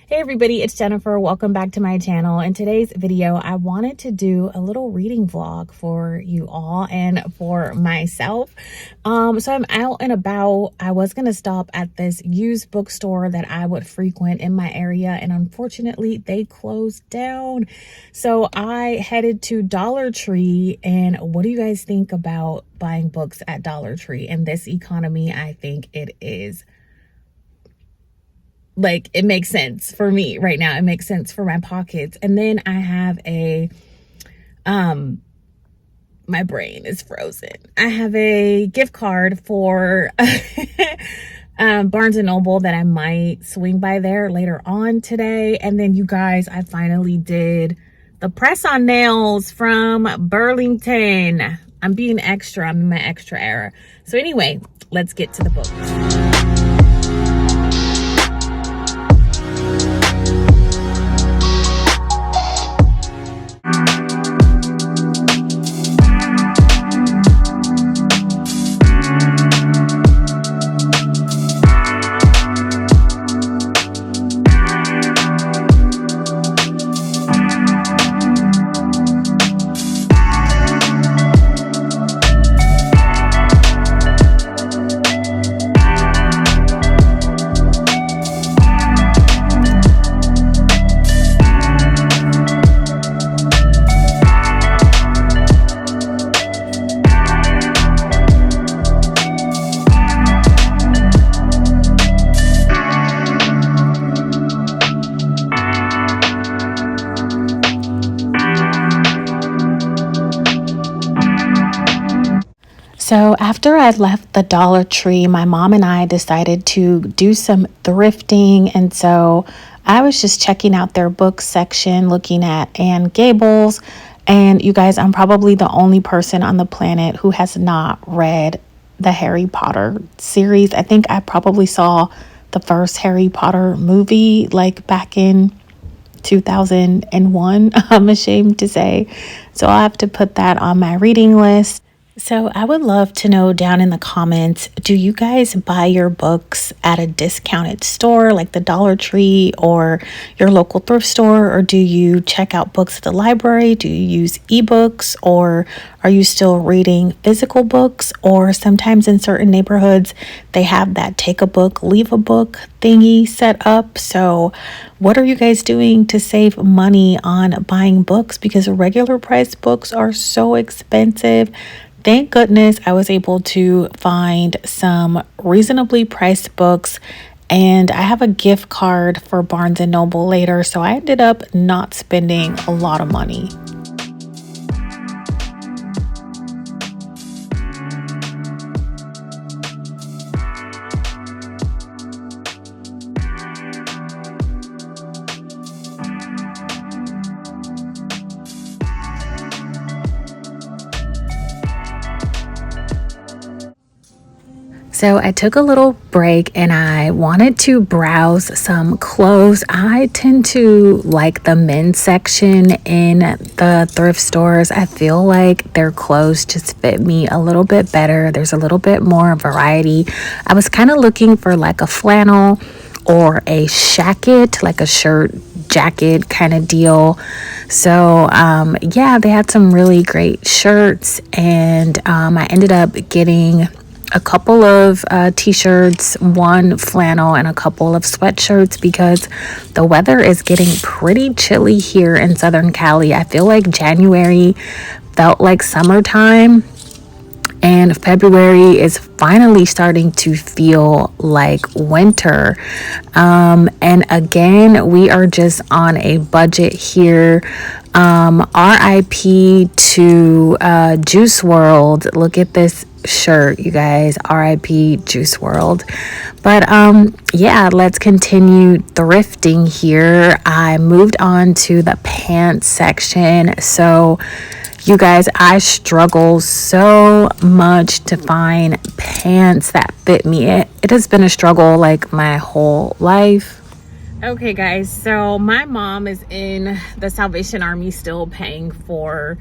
Hey everybody, it's Jennifer. Welcome back to my channel. In today's video, I wanted to do a little reading vlog for you all and for myself. So I'm out and about. I was going to stop at this used bookstore that I would frequent in my area, and unfortunately they closed down. So I headed to Dollar Tree, and what do you guys think about buying books at Dollar Tree? In this economy, I think it is like, it makes sense for me right now. It makes sense for my pockets. And then I have my brain is frozen. I have a gift card for Barnes & Noble that I might swing by there later on today. And then you guys, I finally did the press-on nails from Burlington. I'm being extra. I'm in my extra era. So anyway, let's get to the book. So after I left the Dollar Tree, my mom and I decided to do some thrifting. And so I was just checking out their book section, looking at Anne Gable's. And you guys, I'm probably the only person on the planet who has not read the Harry Potter series. I think I probably saw the first Harry Potter movie like back in 2001, I'm ashamed to say. So I'll have to put that on my reading list. So I would love to know down in the comments, do you guys buy your books at a discounted store like the Dollar Tree or your local thrift store? Or do you check out books at the library? Do you use ebooks, or are you still reading physical books? Or sometimes in certain neighborhoods, they have that take a book, leave a book thingy set up. So what are you guys doing to save money on buying books? Because regular price books are so expensive. Thank goodness I was able to find some reasonably priced books, and I have a gift card for Barnes & Noble later, so I ended up not spending a lot of money. So I took a little break and I wanted to browse some clothes. I tend to like the men's section in the thrift stores. I feel like their clothes just fit me a little bit better. There's a little bit more variety. I was kind of looking for like a flannel or a shacket, like a shirt jacket kind of deal. So yeah, they had some really great shirts, and I ended up getting a couple of t-shirts, one flannel, and a couple of sweatshirts because the weather is getting pretty chilly here in Southern Cali. I feel like January felt like summertime, and February is finally starting to feel like winter. And again, we are just on a budget here. RIP to Juice World. Look at this shirt, you guys. RIP Juice World. But yeah, let's continue thrifting here. I moved on to the pants section. So you guys, I struggle so much to find pants that fit me. It has been a struggle like my whole life. Okay guys, so my mom is in the Salvation Army still paying for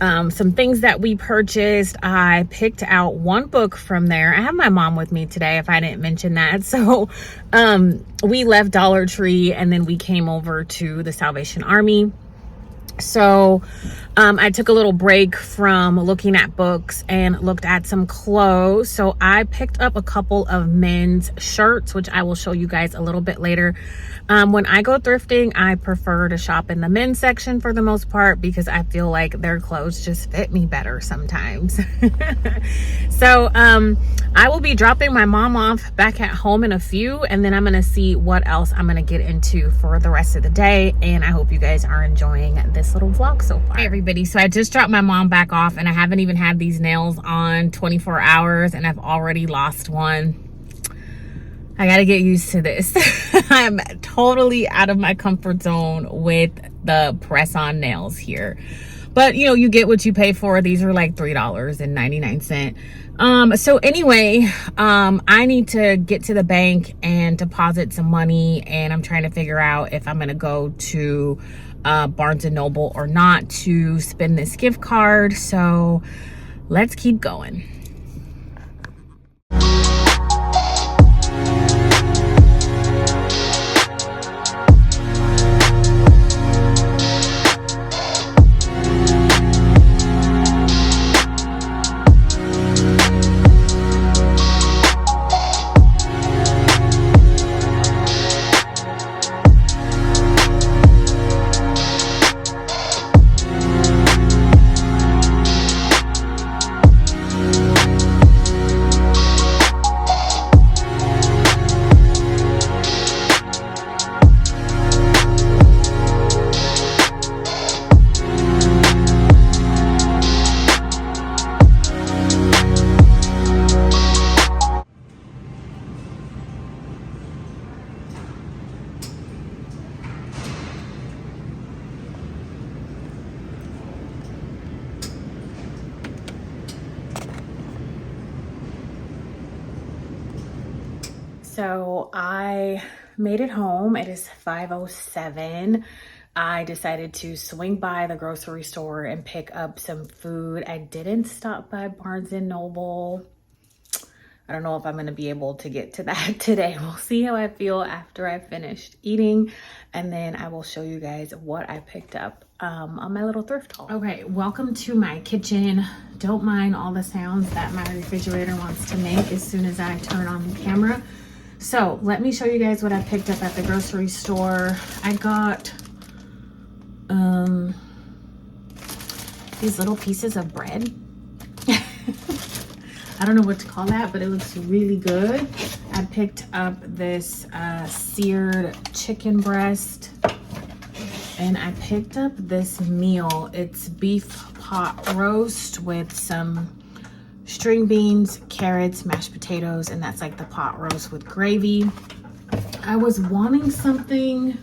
some things that we purchased. I picked out one book from there. I have my mom with me today, if I didn't mention that. So we left Dollar Tree and then we came over to the Salvation Army. So I took a little break from looking at books and looked at some clothes. So I picked up a couple of men's shirts, which I will show you guys a little bit later. When I go thrifting, I prefer to shop in the men's section for the most part because I feel like their clothes just fit me better sometimes. So I will be dropping my mom off back at home in a few, and then I'm going to see what else I'm going to get into for the rest of the day. And I hope you guys are enjoying this little vlog so far. Hey everybody, so I just dropped my mom back off and I haven't even had these nails on 24 hours and I've already lost one. I gotta get used to this. I'm totally out of my comfort zone with the press-on nails here. But you know, you get what you pay for. These are like $3.99. So anyway, I need to get to the bank and deposit some money, and I'm trying to figure out if I'm gonna go to Barnes & Noble or not to spend this gift card. So let's keep going. So I made it home. It is 5:07. I decided to swing by the grocery store and pick up some food. I didn't stop by Barnes & Noble. I don't know if I'm going to be able to get to that today. We'll see how I feel after I finished eating, and then I will show you guys what I picked up on my little thrift haul. Okay, welcome to my kitchen. Don't mind all the sounds that my refrigerator wants to make as soon as I turn on the camera. So let me show you guys what I picked up at the grocery store. I got these little pieces of bread. I don't know what to call that, but it looks really good. I picked up this seared chicken breast, and I picked up this meal. It's beef pot roast with some string beans, carrots, mashed potatoes, and that's like the pot roast with gravy. I was wanting something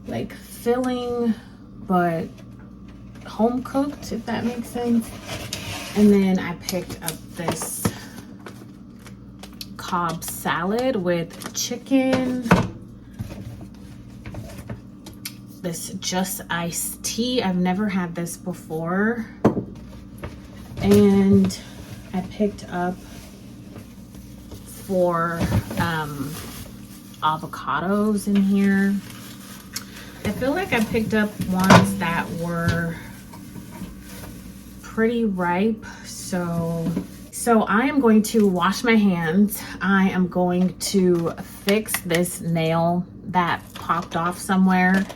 like filling, but home cooked, if that makes sense. And then I picked up this Cobb salad with chicken, this Just iced tea. I've never had this before. And I picked up 4 avocados in here. I feel like I picked up ones that were pretty ripe. So I am going to wash my hands. I am going to fix this nail that popped off somewhere,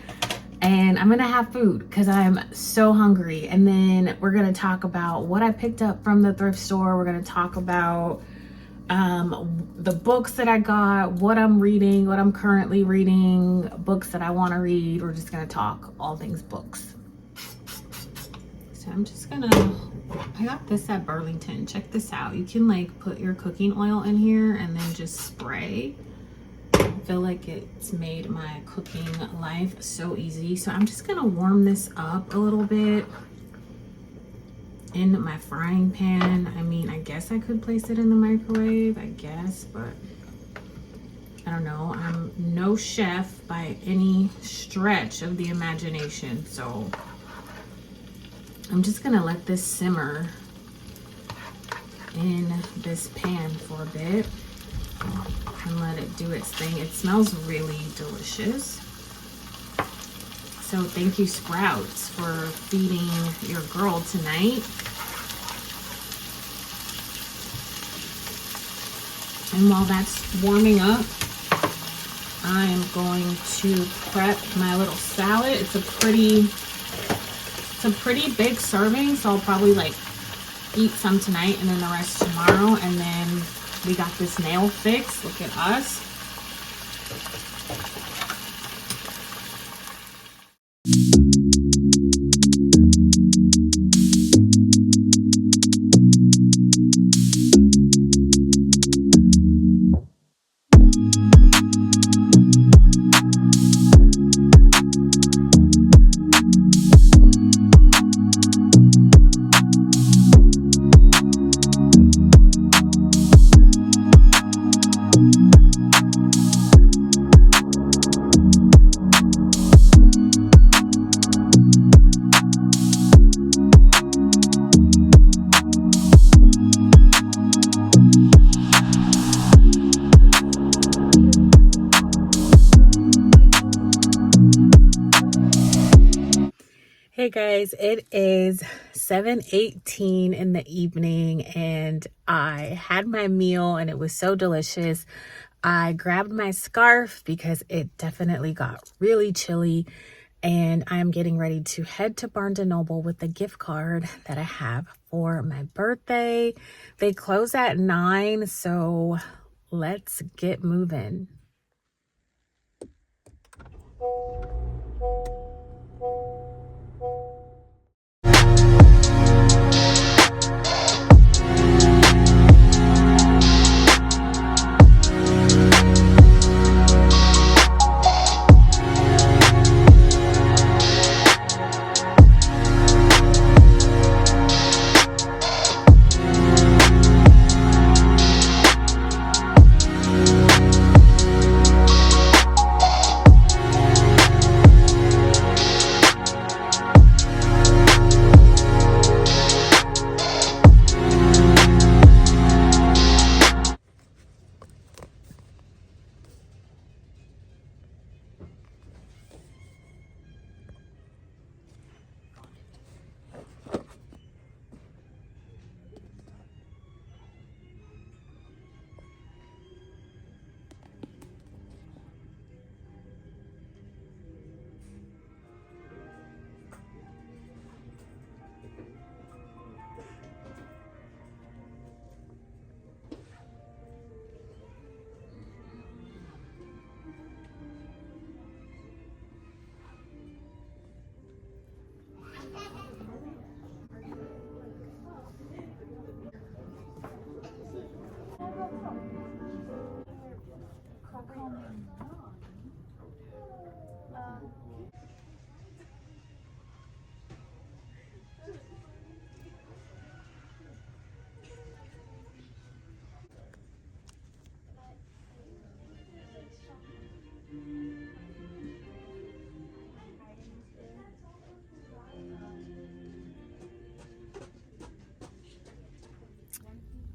and I'm gonna have food because I'm so hungry. And then we're gonna talk about what I picked up from the thrift store. We're gonna talk about the books that I got, what I'm reading, what I'm currently reading, books that I want to read. We're just gonna talk all things books. So I'm just gonna, I got this at Burlington. Check this out. You can like put your cooking oil in here and then just spray. I feel like it's made my cooking life so easy. So I'm just gonna warm this up a little bit in my frying pan. I mean, I guess I could place it in the microwave, I guess, but I don't know. I'm no chef by any stretch of the imagination, so I'm just gonna let this simmer in this pan for a bit and let it do its thing. It smells really delicious. So thank you, Sprouts, for feeding your girl tonight. And while that's warming up, I am going to prep my little salad. It's a pretty big serving, so I'll probably like eat some tonight and then the rest tomorrow. And then we got this nail fix. Look at us. Hey guys, it is 7:18 in the evening and I had my meal and it was so delicious. I grabbed my scarf because it definitely got really chilly and I'm getting ready to head to Barnes & Noble with the gift card that I have for my birthday. They close at 9, so let's get moving.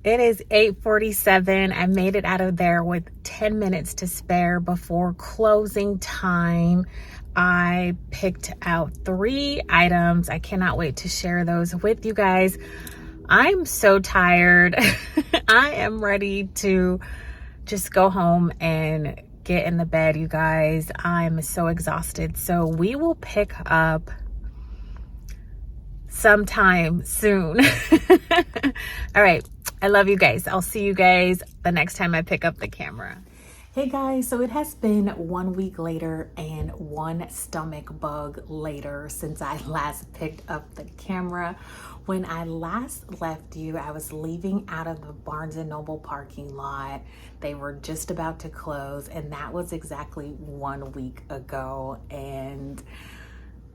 It is 8:47. I made it out of there with 10 minutes to spare before closing time. I picked out 3 items. I cannot wait to share those with you guys. I'm so tired. I am ready to just go home and get in the bed, you guys. I'm so exhausted. So we will pick up sometime soon. All right. I love you guys. I'll see you guys the next time I pick up the camera. Hey guys, so it has been 1 week later and 1 stomach bug later since I last picked up the camera. When I last left you, I was leaving out of the Barnes & Noble parking lot. They were just about to close, and that was exactly 1 week ago. And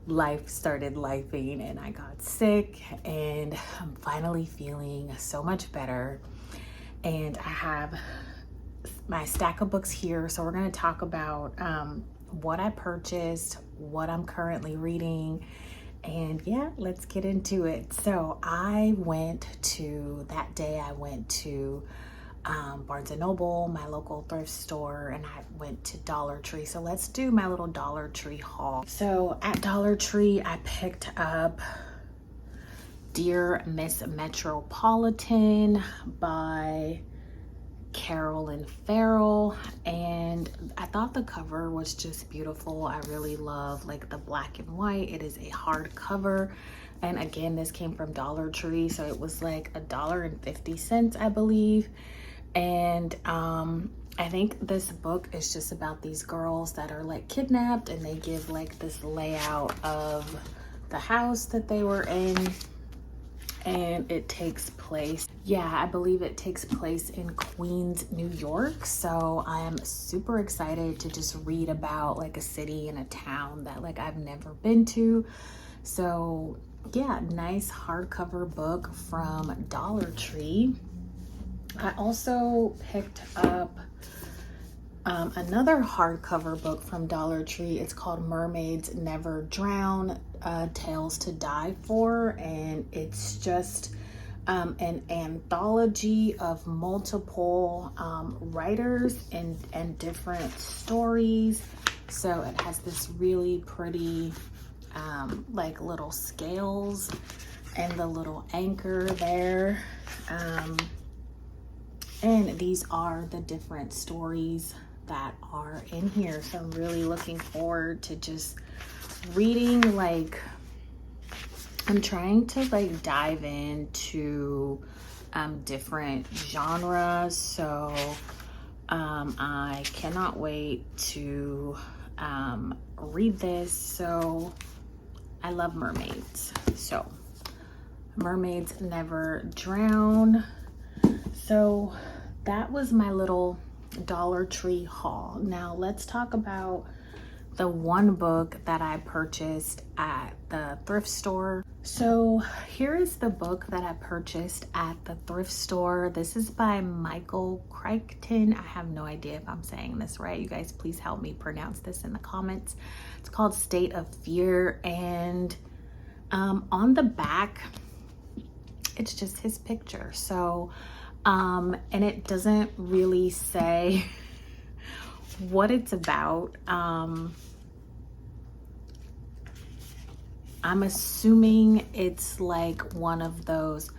life started lifing and I got sick, and I'm finally feeling so much better. And I have my stack of books here, so we're going to talk about what I purchased, what I'm currently reading, And yeah, let's get into it. So I went to Barnes & Noble, my local thrift store, and I went to Dollar Tree. So let's do my little Dollar Tree haul. So at Dollar Tree, I picked up Dear Miss Metropolitan by Carolyn Farrell, and I thought the cover was just beautiful. I really love like the black and white. It is a hardcover, and again, this came from Dollar Tree, so it was like $1.50, I believe. And I think this book is just about these girls that are like kidnapped, and they give like this layout of the house that they were in. And it takes place, yeah, I believe it takes place in Queens, New York. So I am super excited to just read about like a city and a town that like I've never been to. So yeah, nice hardcover book from Dollar Tree. I also picked up another hardcover book from Dollar Tree. It's called Mermaids Never Drown, Tales to Die For, and it's just an anthology of multiple writers and different stories. So it has this really pretty like little scales and the little anchor there. And these are the different stories that are in here. So I'm really looking forward to just reading. Like, I'm trying to like dive into different genres. So I cannot wait to read this. So I love mermaids. So Mermaids Never Drown. So that was my little Dollar Tree haul. Now let's talk about the one book that I purchased at the thrift store. So here is the book that I purchased at the thrift store. This is by Michael Crichton. I have no idea if I'm saying this right. You guys please help me pronounce this in the comments. It's called State of Fear, and on the back it's just his picture. So and it doesn't really say what it's about. I'm assuming it's like one of those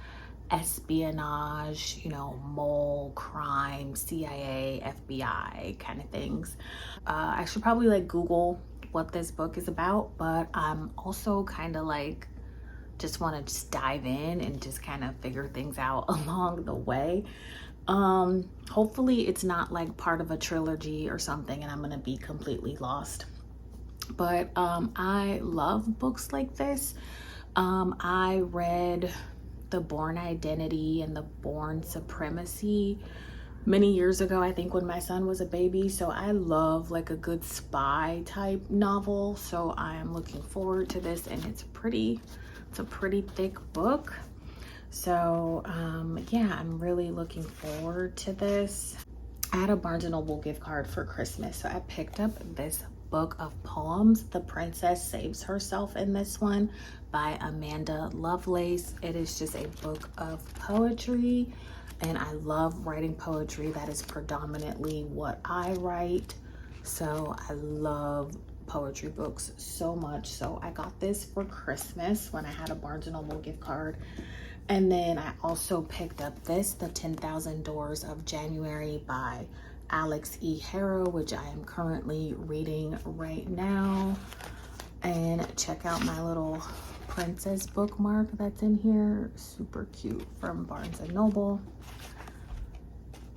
espionage, you know, mole crime, CIA, FBI kind of things. I should probably like Google what this book is about, but I'm also kind of like just want to just dive in and just kind of figure things out along the way. Hopefully it's not like part of a trilogy or something and I'm gonna be completely lost. But I love books like this. I read The Bourne Identity and The Bourne Supremacy many years ago, I think when my son was a baby. So I love like a good spy type novel. So I am looking forward to this, and it's a pretty thick book. So yeah, I'm really looking forward to this. I had a Barnes & Noble gift card for Christmas, so I picked up this book of poems. The Princess Saves Herself in this one by Amanda Lovelace. It is just a book of poetry, and I love writing poetry. That is predominantly what I write. So I love poetry books so much. So I got this for Christmas when I had a Barnes & Noble gift card. And then I also picked up this, The 10,000 Doors of January by Alex E. Harrow, which I am currently reading right now. And check out my little princess bookmark that's in here. Super cute, from Barnes & Noble.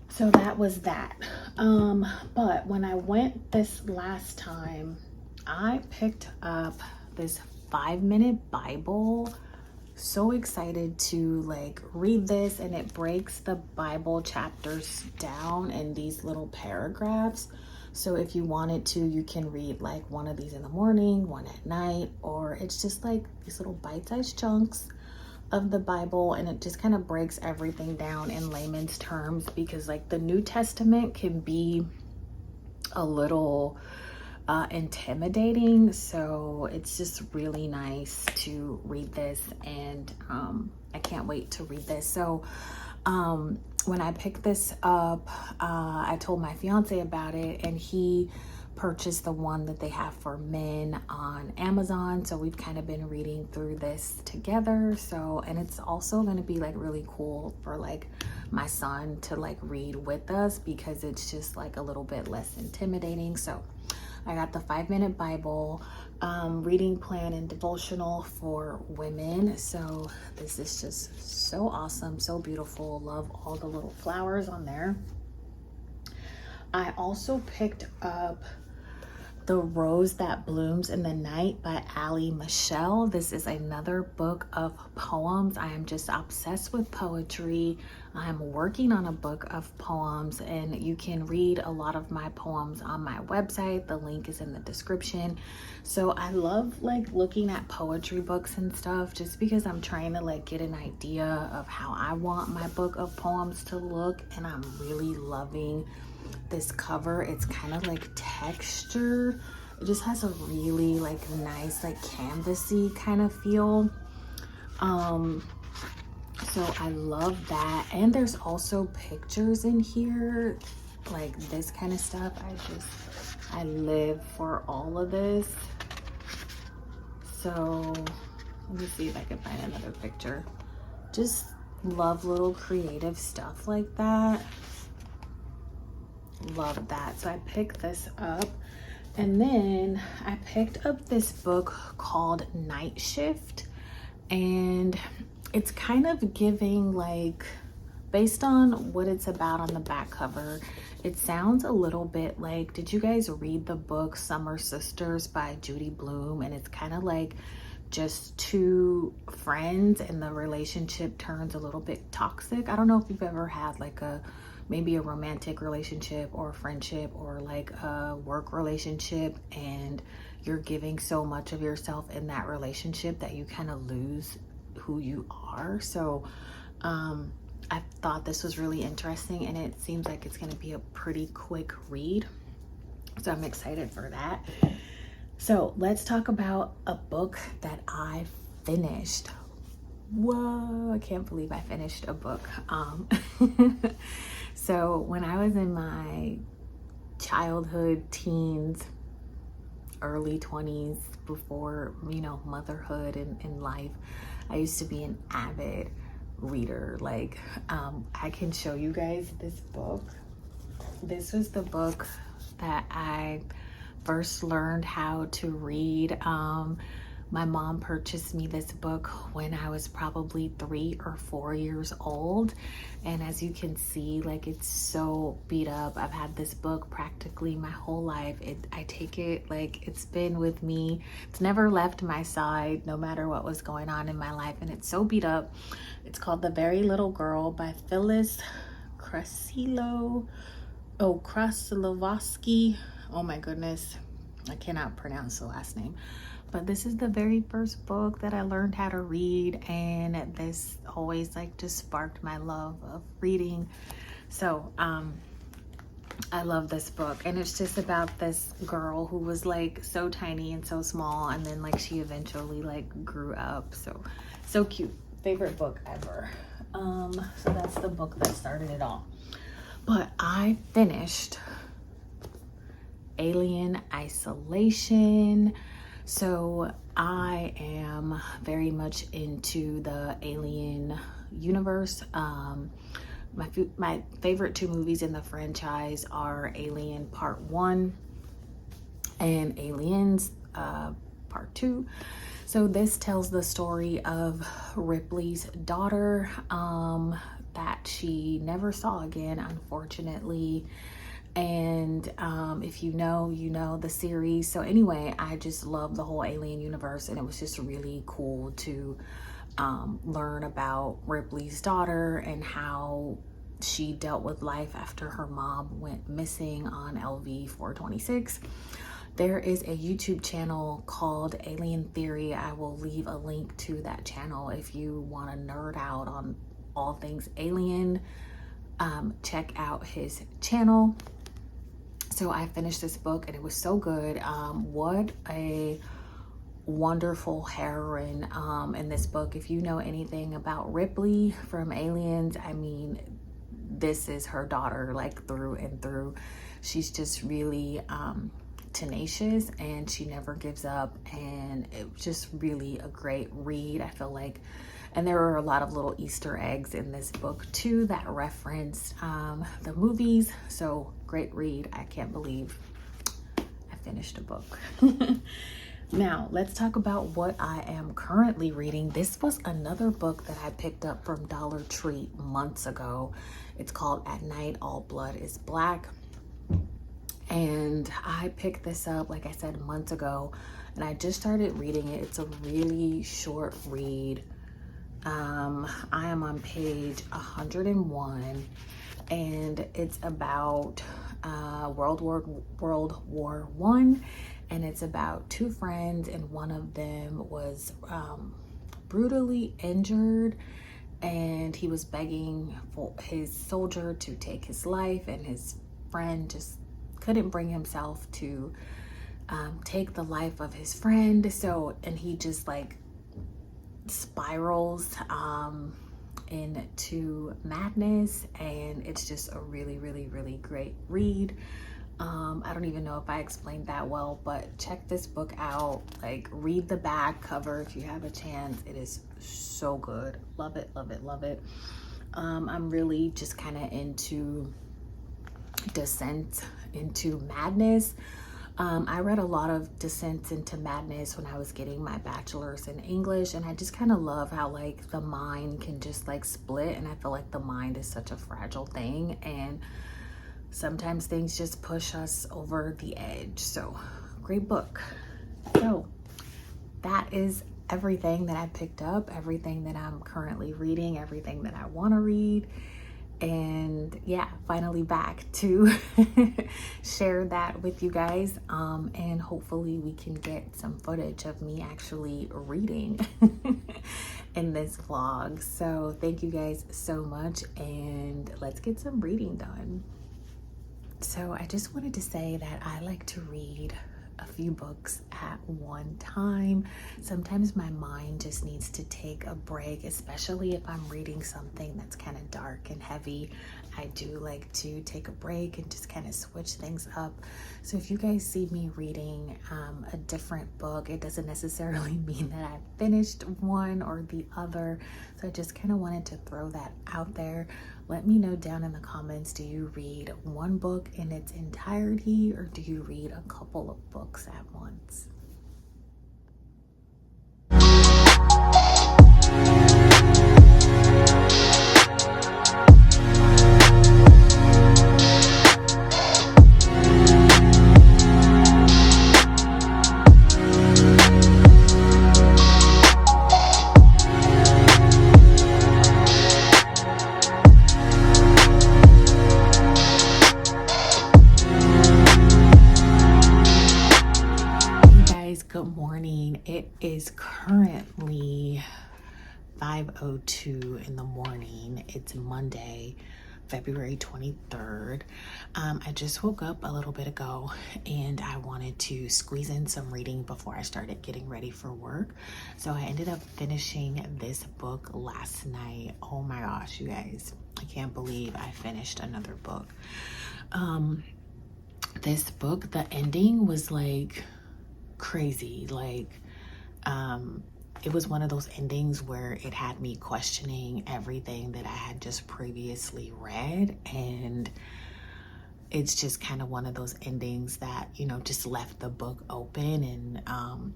So that was that. But when I went this last time, I picked up this 5-minute Bible. So excited to like read this, and it breaks the Bible chapters down in these little paragraphs. So if you wanted to, you can read like one of these in the morning, one at night, or it's just like these little bite-sized chunks of the Bible, and it just kind of breaks everything down in layman's terms, because like the New Testament can be a little intimidating. So it's just really nice to read this, and I can't wait to read this. So when I picked this up, I told my fiance about it, and he purchased the one that they have for men on Amazon. So we've kind of been reading through this together. So, and it's also going to be like really cool for like my son to like read with us, because it's just like a little bit less intimidating. So I got the 5-minute Bible, reading plan and devotional for women. So this is just so awesome, so beautiful. Love all the little flowers on there. I also picked up The Rose That Blooms in the Night by Ali Michelle. This is another book of poems. I am just obsessed with poetry. I'm working on a book of poems, and you can read a lot of my poems on my website. The link is in the description. So I love like looking at poetry books and stuff, just because I'm trying to like get an idea of how I want my book of poems to look. And I'm really loving this cover. It's kind of like texture. It just has a really like nice like canvasy kind of feel. So I love that. And there's also pictures in here, like this kind of stuff. I live for all of this. So let me see if I can find another picture. Just love little creative stuff like that. Love that. So I picked this up, and then I picked up this book called Night Shift, and it's kind of giving like, based on what it's about on the back cover, it sounds a little bit like, did you guys read the book Summer Sisters by Judy Blume? And it's kind of like just two friends and the relationship turns a little bit toxic. I don't know if you've ever had like maybe a romantic relationship or a friendship or like a work relationship, and you're giving so much of yourself in that relationship that you kind of lose who you are. So I thought this was really interesting, and it seems like it's going to be a pretty quick read. So I'm excited for that. So let's talk about a book that I finished. Whoa, I can't believe I finished a book. So when I was in my childhood, teens, early 20s, before, you know, motherhood and life, I used to be an avid reader. Like, I can show you guys this book. This was the book that I first learned how to read. My mom purchased me this book when I was probably 3 or 4 years old. And as you can see, like, it's so beat up. I've had this book practically my whole life. I take it like it's been with me. It's never left my side, no matter what was going on in my life. And it's so beat up. It's called The Very Little Girl by Phyllis Krasilovsky. Oh my goodness, I cannot pronounce the last name. But this is the very first book that I learned how to read, and this always like just sparked my love of reading. So I love this book, and it's just about this girl who was like so tiny and so small, and then like she eventually like grew up. So cute. Favorite book ever. So that's the book that started it all. But I finished Alien Isolation. So I am very much into the Alien universe. My favorite 2 movies in the franchise are Alien Part 1 and Aliens Part 2. So this tells the story of Ripley's daughter that she never saw again, unfortunately. And if you know the series. So anyway, I just love the whole Alien universe, and it was just really cool to learn about Ripley's daughter and how she dealt with life after her mom went missing on LV 426. There is a YouTube channel called Alien Theory. I will leave a link to that channel if you want to nerd out on all things alien. Check out his channel. So I finished this book and it was so good. What a wonderful heroine in this book. If you know anything about Ripley from Aliens, I mean, this is her daughter, like through and through. She's just really tenacious and she never gives up, and it was just really a great read, I feel like. And there are a lot of little Easter eggs in this book too that referenced the movies. So great read. I can't believe I finished a book. Now, let's talk about what I am currently reading. This was another book that I picked up from Dollar Tree months ago. It's called At Night, All Blood is Black. And I picked this up, like I said, months ago, and I just started reading it. It's a really short read. I am on page 101, and it's about World War One, and it's about two friends, and one of them was brutally injured, and he was begging for his soldier to take his life, and his friend just couldn't bring himself to take the life of his friend. So, and he just like spirals into madness, and it's just a really, really, really great read. I don't even know if I explained that well, but check this book out. Like, read the back cover if you have a chance. It is so good. Love it, love it, love it. I'm really just kind of into Descent into Madness. I read a lot of Descent into Madness when I was getting my bachelor's in English, and I just kind of love how like the mind can just like split, and I feel like the mind is such a fragile thing, and sometimes things just push us over the edge. So great book. So that is everything that I picked up, everything that I'm currently reading, everything that I want to read. And yeah, finally back to share that with you guys, and hopefully we can get some footage of me actually reading in this vlog. So thank you guys so much, and let's get some reading done. So I just wanted to say that I like to read a few books at one time. Sometimes my mind just needs to take a break, especially if I'm reading something that's kind of dark and heavy. I do like to take a break and just kind of switch things up. So if you guys see me reading a different book, it doesn't necessarily mean that I finished one or the other. So I just kind of wanted to throw that out there. Let me know down in the comments, do you read one book in its entirety, or do you read a couple of books at once? Good morning. It is currently 5:02 in the morning. It's Monday, February 23rd. I just woke up a little bit ago, and I wanted to squeeze in some reading before I started getting ready for work. So I ended up finishing this book last night. Oh my gosh, you guys, I can't believe I finished another book. This book, the ending was like crazy. Like it was one of those endings where it had me questioning everything that I had just previously read, and it's just kind of one of those endings that, you know, just left the book open,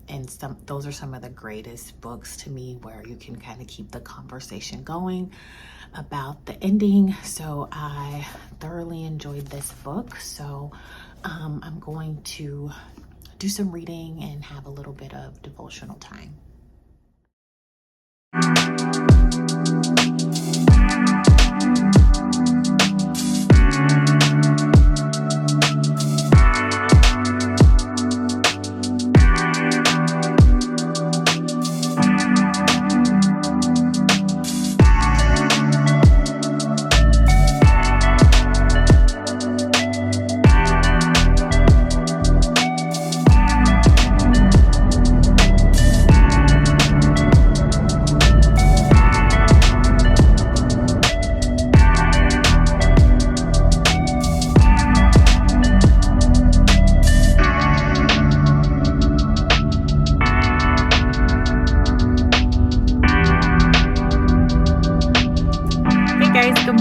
and those are some of the greatest books to me where you can kind of keep the conversation going about the ending. So I thoroughly enjoyed this book. So I'm going to do some reading and have a little bit of devotional time.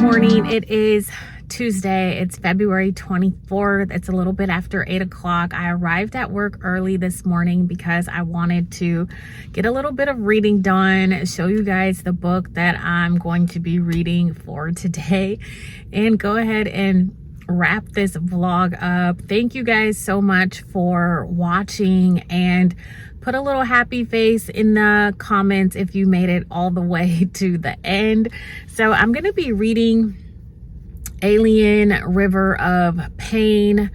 morning. It is Tuesday. It's February 24th. It's a little bit after 8 o'clock. I arrived at work early this morning because I wanted to get a little bit of reading done, show you guys the book that I'm going to be reading for today, and go ahead and wrap this vlog up. Thank you guys so much for watching, and put a little happy face in the comments if you made it all the way to the end. So I'm going to be reading Alien River of Pain.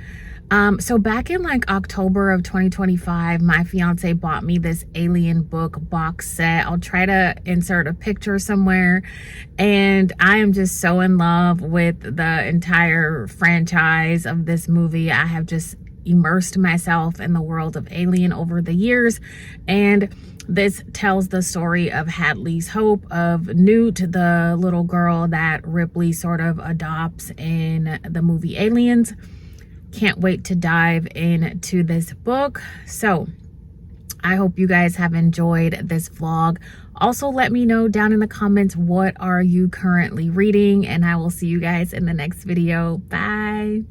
So back in like October of 2025, my fiance bought me this Alien book box set. I'll try to insert a picture somewhere. And I am just so in love with the entire franchise of this movie. I have just immersed myself in the world of Alien over the years, and this tells the story of Hadley's Hope, of Newt, the little girl that Ripley sort of adopts in the movie Aliens. Can't wait to dive into this book. So I hope you guys have enjoyed this vlog. Also, let me know down in the comments, what are you currently reading, and I will see you guys in the next video. Bye.